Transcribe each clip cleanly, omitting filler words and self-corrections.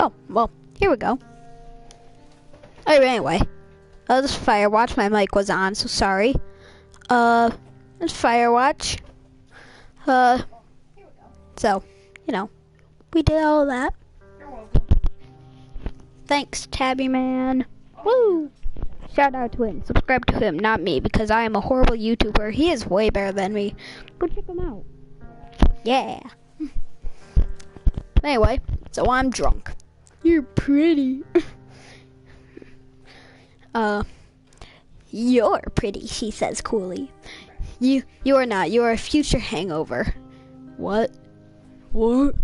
Oh, well, here we go. Alright, anyway. This is Firewatch. My mic was on, so sorry. It's Firewatch. So, you know, we did all that. Thanks, Tabby Man. Woo! Shout out to him. Subscribe to him, not me, because I am a horrible YouTuber. He is way better than me. Go check him out. Yeah. Anyway, so I'm drunk. You're pretty. You're pretty, she says coolly. You are not. You are a future hangover. What? What?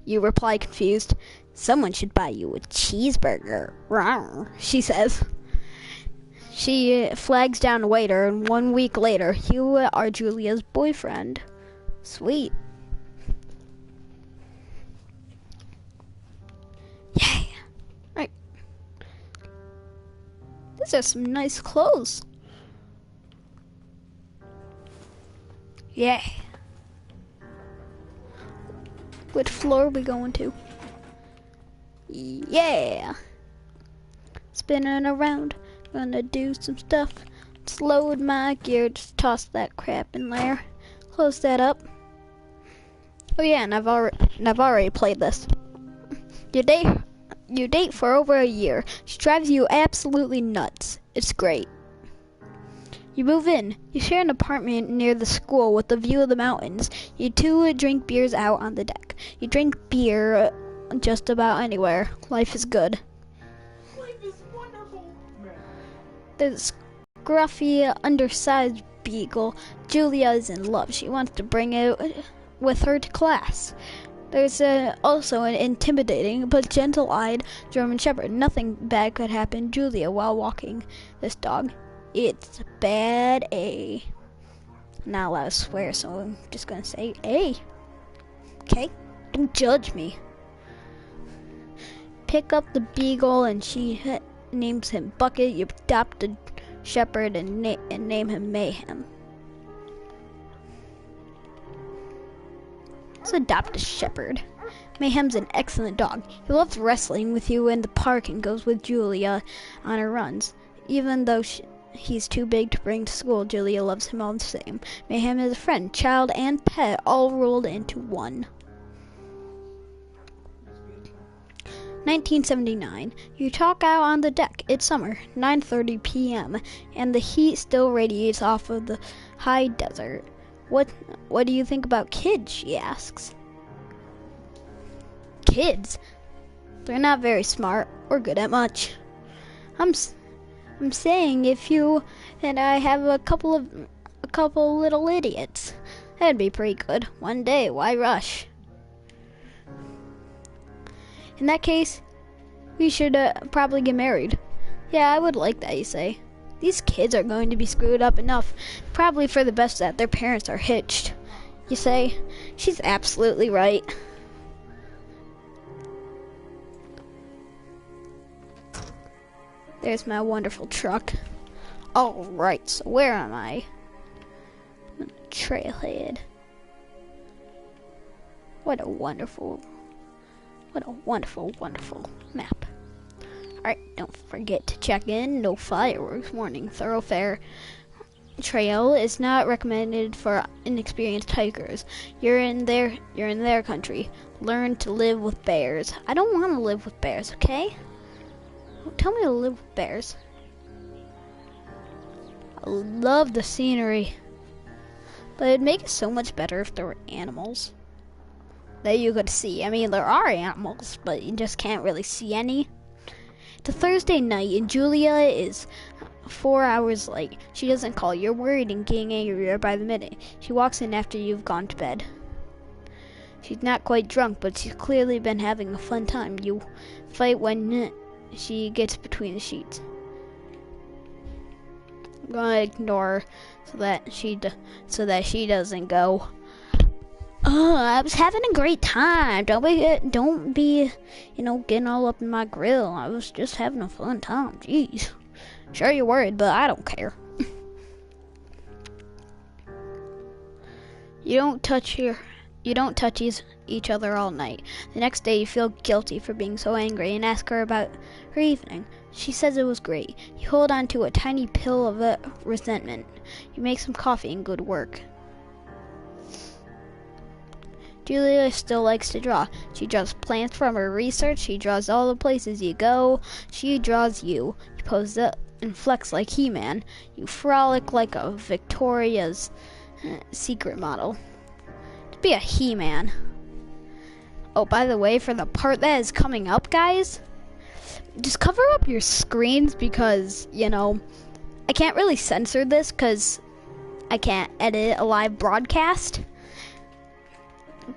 You reply confused. Someone should buy you a cheeseburger. Rawr, she says. She flags down a waiter, and 1 week later, you are Julia's boyfriend. Sweet. Yeah. Right. These are some nice clothes. Yeah. What floor are we going to? Yeah. Spinning around. Gonna do some stuff. Just load my gear. Just toss that crap in there. Close that up. Oh yeah, and I've already played this. You date for over a year. She drives you absolutely nuts. It's great. You move in. You share an apartment near the school with a view of the mountains. You two drink beers out on the deck. You drink beer just about anywhere. Life is good. Life is wonderful. The scruffy, undersized beagle. Julia is in love. She wants to bring it with her to class. There's also an intimidating but gentle-eyed German Shepherd. Nothing bad could happen to Julia while walking this dog. It's bad A. I'm not allowed to swear, so I'm just gonna say A. Okay? Don't judge me. Pick up the beagle and she names him Bucket. You adopt the shepherd and name him Mayhem. Let's adopt a shepherd. Mayhem's an excellent dog. He loves wrestling with you in the park and goes with Julia on her runs. Even though he's too big to bring to school, Julia loves him all the same. Mayhem is a friend, child, and pet all rolled into one. 1979. You talk out on the deck. It's summer, 9:30 p.m., and the heat still radiates off of the high desert. What do you think about kids? She asks. Kids? They're not very smart or good at much. I'm saying if you and I have a couple little idiots, that'd be pretty good. One day, why rush? In that case, we should probably get married. Yeah, I would like that, you say. These kids are going to be screwed up enough, probably for the best that their parents are hitched. You say, she's absolutely right. There's my wonderful truck. Alright, so where am I? Trailhead. What a wonderful map. Alright, don't forget to check in. No fireworks warning. Thoroughfare trail is not recommended for inexperienced hikers. You're in their country. Learn to live with bears. I don't want to live with bears, okay? Don't tell me to live with bears. I love the scenery. But it'd make it so much better if there were animals that you could see. I mean, there are animals, but you just can't really see any. It's a Thursday night, and Julia is 4 hours late. She doesn't call. You're worried and getting angrier by the minute. She walks in after you've gone to bed. She's not quite drunk, but she's clearly been having a fun time. You fight when she gets between the sheets. I'm gonna ignore her so that she doesn't go, oh, I was having a great time. Don't be, getting all up in my grill. I was just having a fun time. Jeez. Sure you're worried, but I don't care. You You don't touch each other all night. The next day, you feel guilty for being so angry and ask her about her evening. She says it was great. You hold on to a tiny pill of resentment. You make some coffee and go to work. Julia still likes to draw. She draws plants from her research. She draws all the places you go. She draws you. You pose up and flex like He-Man. You frolic like a Victoria's Secret model. To be a He-Man. Oh, by the way, for the part that is coming up, guys, just cover up your screens because, you know, I can't really censor this because I can't edit a live broadcast.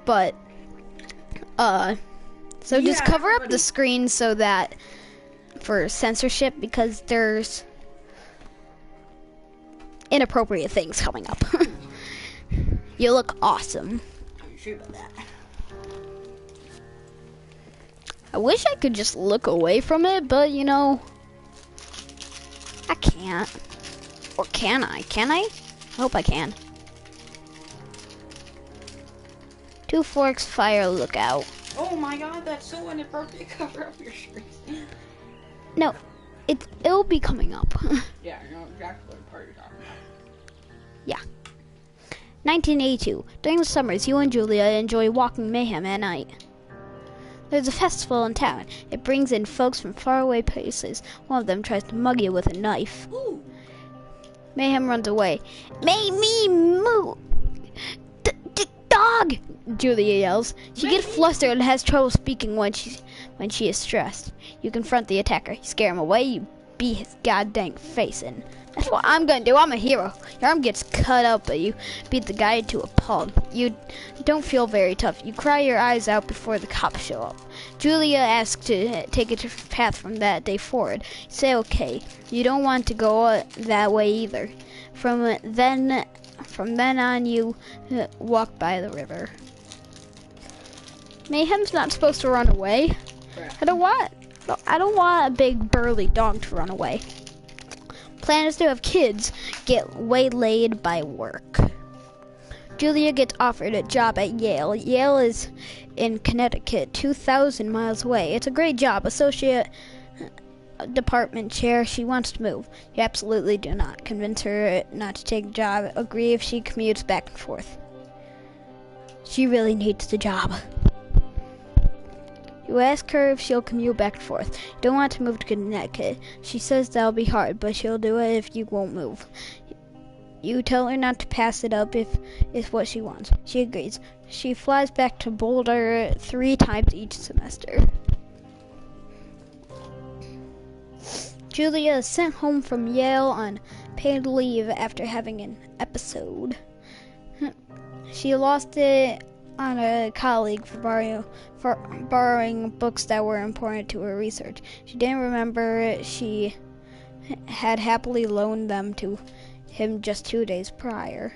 But, so just cover up the screen so that, for censorship, because there's inappropriate things coming up. You look awesome. Are you sure about that? I wish I could just look away from it, but, you know, I can't. Or can I? Can I? I hope I can. 2 forks, fire, look out. Oh my god, that's so inappropriate. Cover up your screen. No, it'll be coming up. Yeah, I know exactly what part you're talking about. Yeah. 1982. During the summers, you and Julia enjoy walking Mayhem at night. There's a festival in town. It brings in folks from faraway places. One of them tries to mug you with a knife. Ooh. Mayhem runs away. Make me move! Dog! Julia yells. She gets flustered and has trouble speaking when she is stressed. You confront the attacker. You scare him away. You beat his goddamn face in. That's what I'm gonna do. I'm a hero. Your arm gets cut up, but you beat the guy into a pulp. You don't feel very tough. You cry your eyes out before the cops show up. Julia asks to take a different path from that day forward. You say okay. You don't want to go that way either. From then on, you walk by the river. Mayhem's not supposed to run away. I don't want a big burly dog to run away. Plan is to have kids get waylaid by work. Julia gets offered a job at Yale. Yale is in Connecticut, 2,000 miles away. It's a great job. Associate department chair. She wants to move. You absolutely do not. Convince her not to take the job. Agree if she commutes back and forth. She really needs the job. You ask her if she'll commute back and forth. You don't want to move to Connecticut. She says that'll be hard, but she'll do it if you won't move. You tell her not to pass it up if it's what she wants. She agrees. She flies back to Boulder 3 times each semester. Julia is sent home from Yale on paid leave after having an episode. She lost it on a colleague for borrowing books that were important to her research. She didn't remember she had happily loaned them to him just 2 days prior.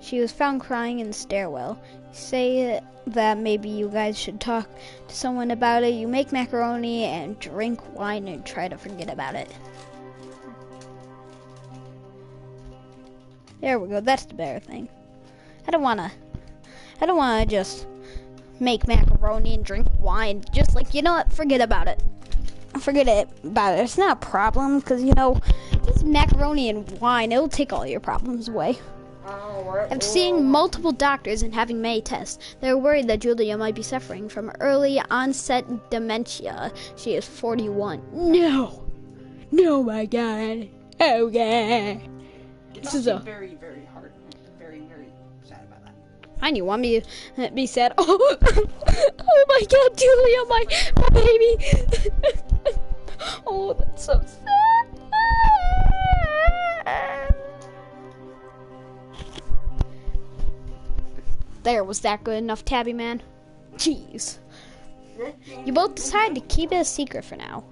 She was found crying in the stairwell. You say that maybe you guys should talk to someone about it. You make macaroni and drink wine and try to forget about it. There we go. That's the better thing. I don't wanna just make macaroni and drink wine. Just like, you know what? Forget about it. It's not a problem because, you know, just macaroni and wine, it'll take all your problems away. I'm seeing multiple doctors and having many tests. They're worried that Julia might be suffering from early onset dementia. She is 41. No, my God. Oh, God. This is very, very hard. Very, very sad about that. And you want me to be sad? Oh, oh my God, Julia, my baby. Oh, that's so sad. There, was that good enough, Tabby Man? Jeez. You both decided to keep it a secret for now.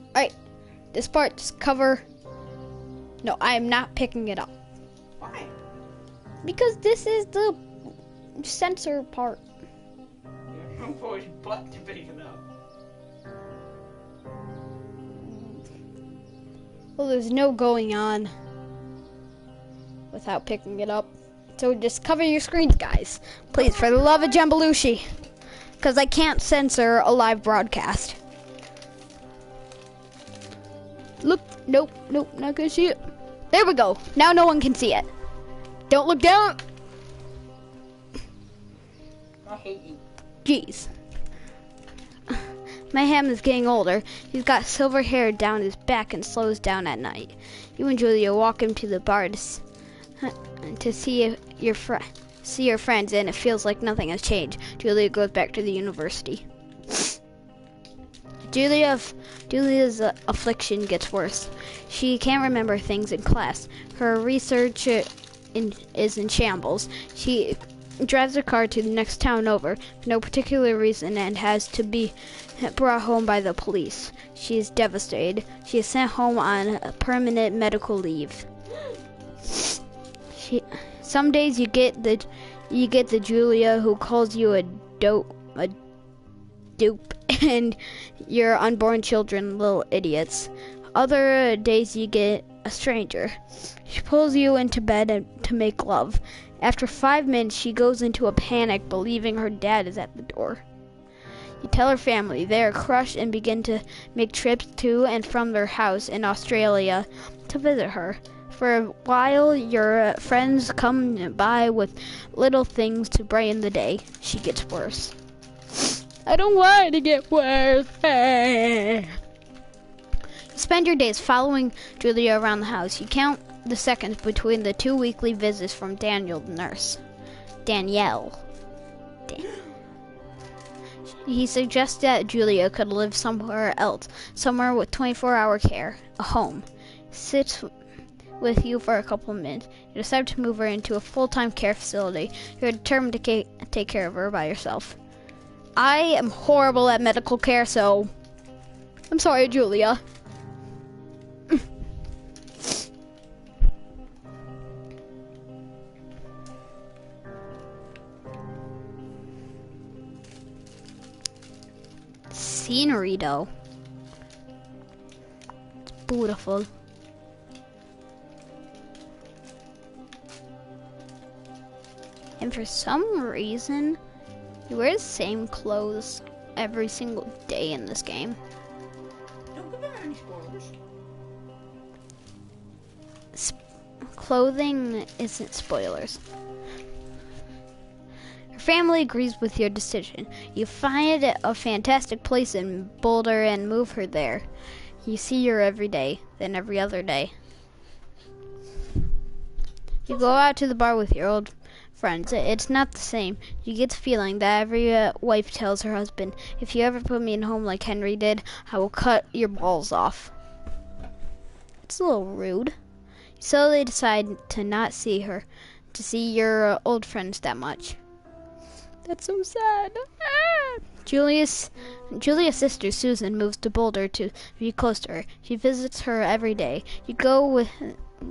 Alright, this part, just cover. No, I am not picking it up. Why? Because this is the censor part. I'm always butt to pick it up. Well, there's no going on. without picking it up. So just cover your screens, guys. Please, for the love of John Belushi. Because I can't censor a live broadcast. Look, nope, not gonna see it. There we go. Now no one can see it. Don't look down. I hate you. Jeez. My ham is getting older. He's got silver hair down his back and slows down at night. You and Julia walk him to the bar to see your friends, and it feels like nothing has changed. Julia goes back to the university. Julia's affliction gets worse. She can't remember things in class. Her research is in shambles. She drives her car to the next town over for no particular reason and has to be brought home by the police. She is devastated. She is sent home on permanent medical leave. Some days you get the Julia who calls you a dupe, and your unborn children little idiots. Other days you get a stranger. She pulls you into bed to make love. After 5 minutes, she goes into a panic, believing her dad is at the door. You tell her family. They are crushed and begin to make trips to and from their house in Australia to visit her. For a while, your friends come by with little things to brighten the day. She gets worse. I don't want to get worse. You spend your days following Julia around the house. You count the seconds between the 2 weekly visits from Daniel, the nurse. Danielle. He suggests that Julia could live somewhere else, somewhere with 24-hour care, a home. Sits with you for a couple of minutes. You decide to move her into a full-time care facility. You're determined to take care of her by yourself. I am horrible at medical care, so I'm sorry, Julia. Scenery, though. It's beautiful. And for some reason, you wear the same clothes every single day in this game. Don't give them any spoilers. Clothing isn't spoilers. Your family agrees with your decision. You find a fantastic place in Boulder and move her there. You see her every day, then every other day. You go out to the bar with your old friends. It's not the same. You get the feeling that every wife tells her husband, if you ever put me in home like Henry did, I will cut your balls off. It's a little rude. So they decide to not see your old friends that much. That's so sad. Julia's sister Susan moves to Boulder to be close to her. She visits her every day. You go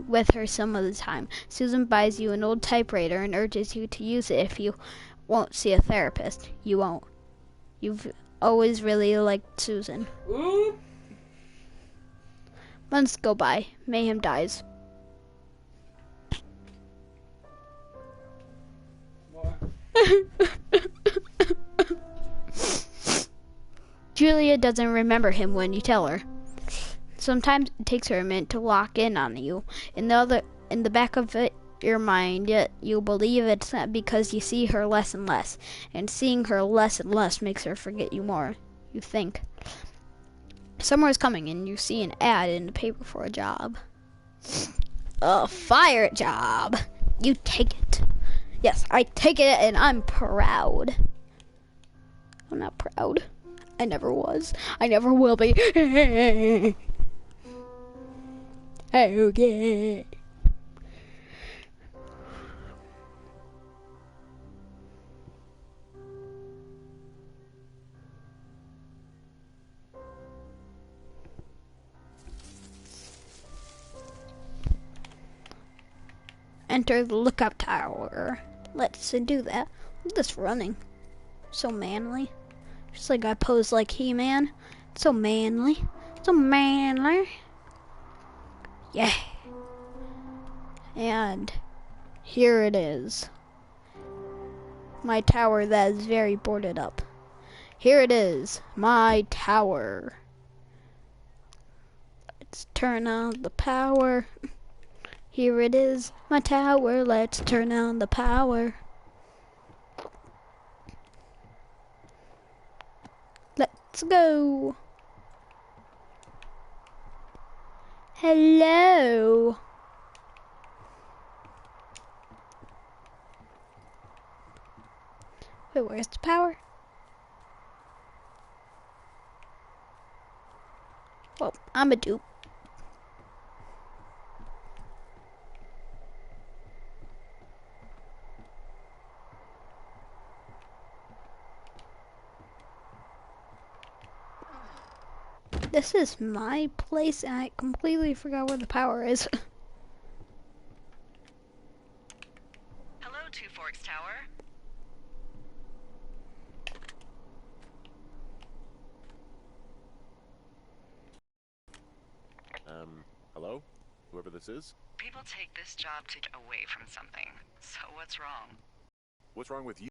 with her some of the time. Susan buys you an old typewriter and urges you to use it if you won't see a therapist. You won't. You've always really liked Susan. Ooh. Months go by. Mayhem dies. Julia doesn't remember him when you tell her. Sometimes it takes her a minute to lock in on you. In the back of your mind, yet you believe it's not because you see her less and less, and seeing her less and less makes her forget you more. You think summer is coming, and you see an ad in the paper for a job. A fire job. You take it. Yes, I take it, and I'm proud. I'm not proud. I never was. I never will be. Okay. Enter the lookout tower. Let's do that. Look at this running. So manly. Just like I pose like He-Man. So manly. So manly. Yeah. And Here it is. My tower that is very boarded up. Here it is. My tower. Let's turn on the power. Here it is. My tower. Let's turn on the power. Let's go. Hello. Wait, where's the power? Well, I'm a dupe. This is my place and I completely forgot where the power is. Hello, Two Forks Tower. Hello? Whoever this is? People take this job to get away from something. So what's wrong? What's wrong with you?